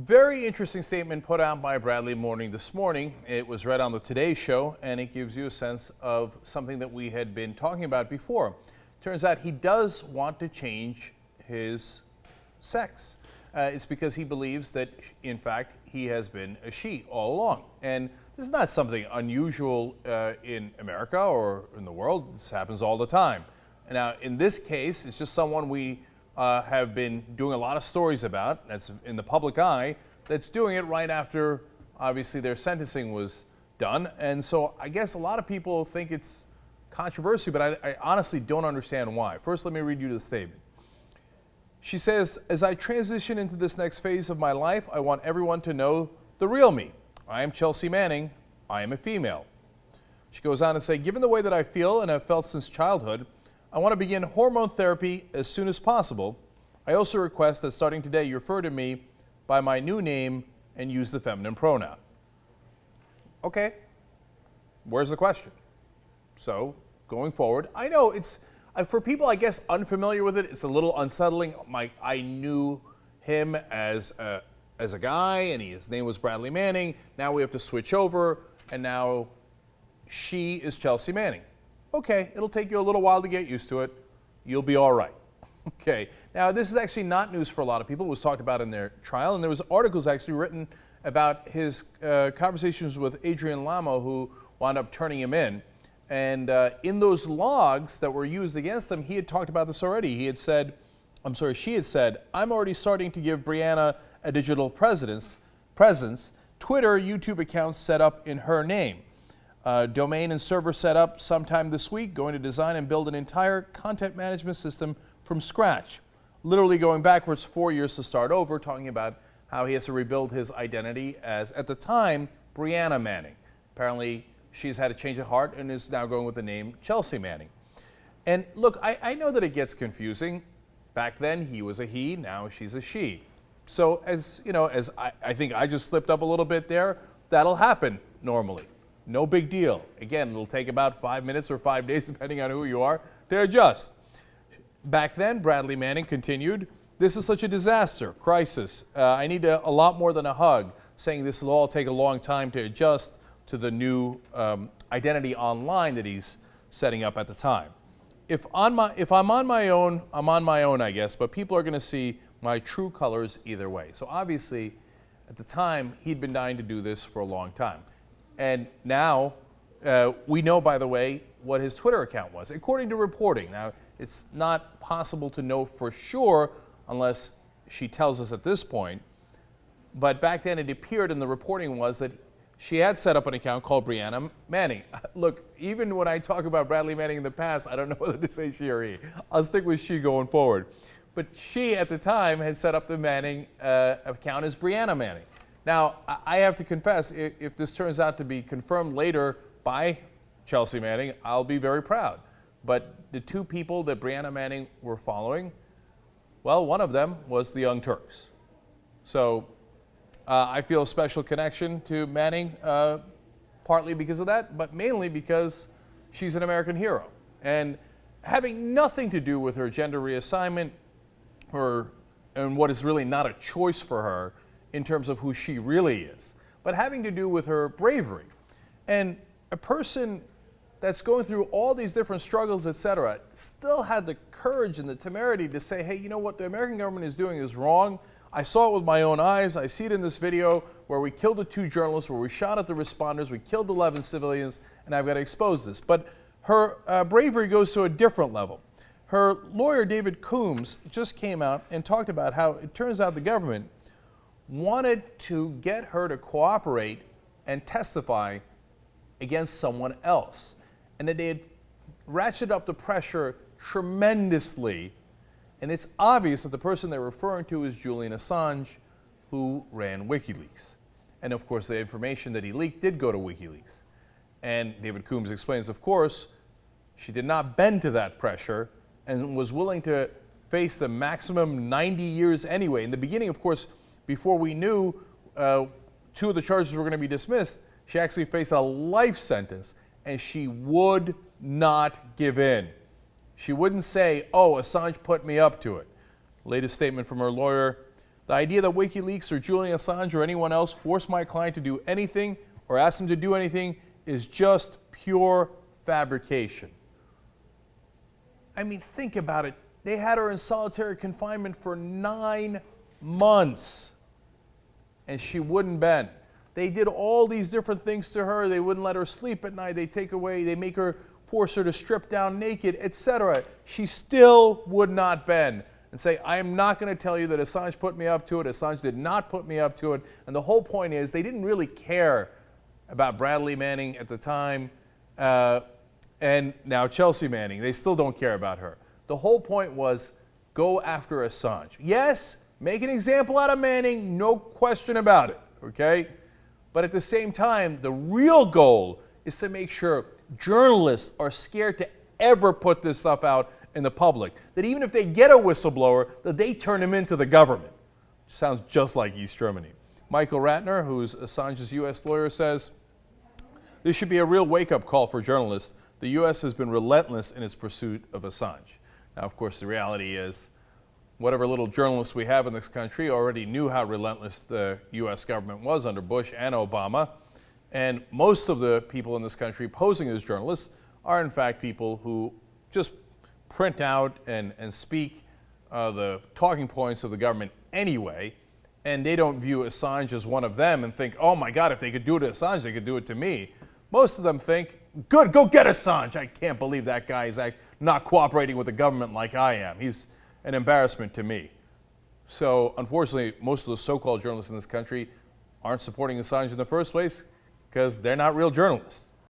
Very interesting statement put out by Bradley Morning this morning. It was read on the Today Show, and it gives you a sense of something that we had been talking about before. Turns out he does want to change his sex. It's because he believes that, in fact, he has been a she all along. And this is not something unusual in America or in the world. This happens all the time. Now, in this case, it's just someone we have been doing a lot of stories about, that's in the public eye, that's doing it right after, obviously, their sentencing was done. And so I guess a lot of people think it's controversial, but I honestly don't understand why. First, let me read you the statement. She says, as I transition into this next phase of my life, I want everyone to know the real me. I am Chelsea Manning. I am a female. She goes on to say, given the way that I feel and have felt since childhood, I want to begin hormone therapy as soon as possible. I also request that starting today you refer to me by my new name and use the feminine pronoun. Okay, where's the question? So, going forward, I know it's, for people I guess unfamiliar with it, it's a little unsettling. I knew him as a guy and his name was Bradley Manning. Now we have to switch over and now she is Chelsea Manning. Okay, it'll take you a little while to get used to it. You'll be all right. Okay, now this is actually not news for a lot of people. It was talked about in their trial, and there was articles actually written about his conversations with Adrian Lamo, who wound up turning him in. And in those logs that were used against him, he had talked about this already. She had said, I'm already starting to give Brianna a digital presence, Twitter, YouTube accounts set up in her name. Domain and server set up sometime this week, going to design and build an entire content management system from scratch. Literally going backwards 4 years to start over, talking about how he has to rebuild his identity as, at the time, Brianna Manning. Apparently, she's had a change of heart and is now going with the name Chelsea Manning. And look, I know that it gets confusing. Back then, he was a he, now she's a she. So as you know, as I think I just slipped up a little bit there, that'll happen normally. No big deal. Again, it'll take about 5 minutes or 5 days, depending on who you are, to adjust. Back then, Bradley Manning continued, this is such a disaster, crisis. I need a lot more than a hug, saying this will all take a long time to adjust to the new identity online that he's setting up at the time. If I'm on my own, I'm on my own, I guess, but people are going to see my true colors either way. So obviously, at the time, he'd been dying to do this for a long time. And now, we know, by the way, what his Twitter account was, according to reporting. Now, it's not possible to know for sure unless she tells us at this point. But back then, it appeared, and the reporting was that she had set up an account called Brianna Manning. Look, even when I talk about Bradley Manning in the past, I don't know whether to say she or he. I'll stick with she going forward. But she, at the time, had set up the Manning account as Brianna Manning. Now, I have to confess, if this turns out to be confirmed later by Chelsea Manning, I'll be very proud. But the two people that Brianna Manning were following, well, one of them was the Young Turks. So I feel a special connection to Manning, partly because of that, but mainly because she's an American hero. And having nothing to do with her gender reassignment and what is really not a choice for her, in terms of who she really is, but having to do with her bravery. And a person that's going through all these different struggles, etc., still had the courage and the temerity to say, hey, you know what the American government is doing is wrong. I saw it with my own eyes. I see it in this video where we killed the 2 journalists, where we shot at the responders, we killed 11 civilians, and I've got to expose this. But her bravery goes to a different level. Her lawyer, David Coombs, just came out and talked about how it turns out the government wanted to get her to cooperate and testify against someone else. And that they had ratcheted up the pressure tremendously. And it's obvious that the person they're referring to is Julian Assange, who ran Wikileaks. And of course, the information that he leaked did go to Wikileaks. And David Coombs explains, of course, she did not bend to that pressure and was willing to face the maximum 90 years anyway. In the beginning, of course, before we knew 2 of the charges were going to be dismissed, she actually faced a life sentence, and she would not give in. She wouldn't say, oh, Assange put me up to it. Latest statement from her lawyer, The idea that Wikileaks or Julian Assange or anyone else forced my client to do anything or asked him to do anything is just pure fabrication. I mean, think about it. They had her in solitary confinement for 9 months, and she wouldn't bend. They did all these different things to her. They wouldn't let her sleep at night. They make her, force her to strip down naked, etc. She still would not bend and say, I am not going to tell you that Assange put me up to it. Assange did not put me up to it. And the whole point is they didn't really care about Bradley Manning at the time, and now Chelsea Manning. They still don't care about her. The whole point was go after Assange. Yes, make an example out of Manning, no question about it, okay? But at the same time, the real goal is to make sure journalists are scared to ever put this stuff out in the public. That even if they get a whistleblower, that they turn him into the government. Sounds just like East Germany. Michael Ratner, who's Assange's U.S. lawyer, says, this should be a real wake-up call for journalists. The U.S. has been relentless in its pursuit of Assange. Now, of course, the reality is whatever little journalists we have in this country already knew how relentless the U.S. government was under Bush and Obama. And most of the people in this country posing as journalists are, in fact, people who just print out and speak the talking points of the government anyway. And they don't view Assange as one of them and think, oh, my God, if they could do it to Assange, they could do it to me. Most of them think, good, go get Assange. I can't believe that guy is not cooperating with the government like I am. He's an embarrassment to me. So, unfortunately, most of the so-called journalists in this country aren't supporting Assange in the first place because they're not real journalists.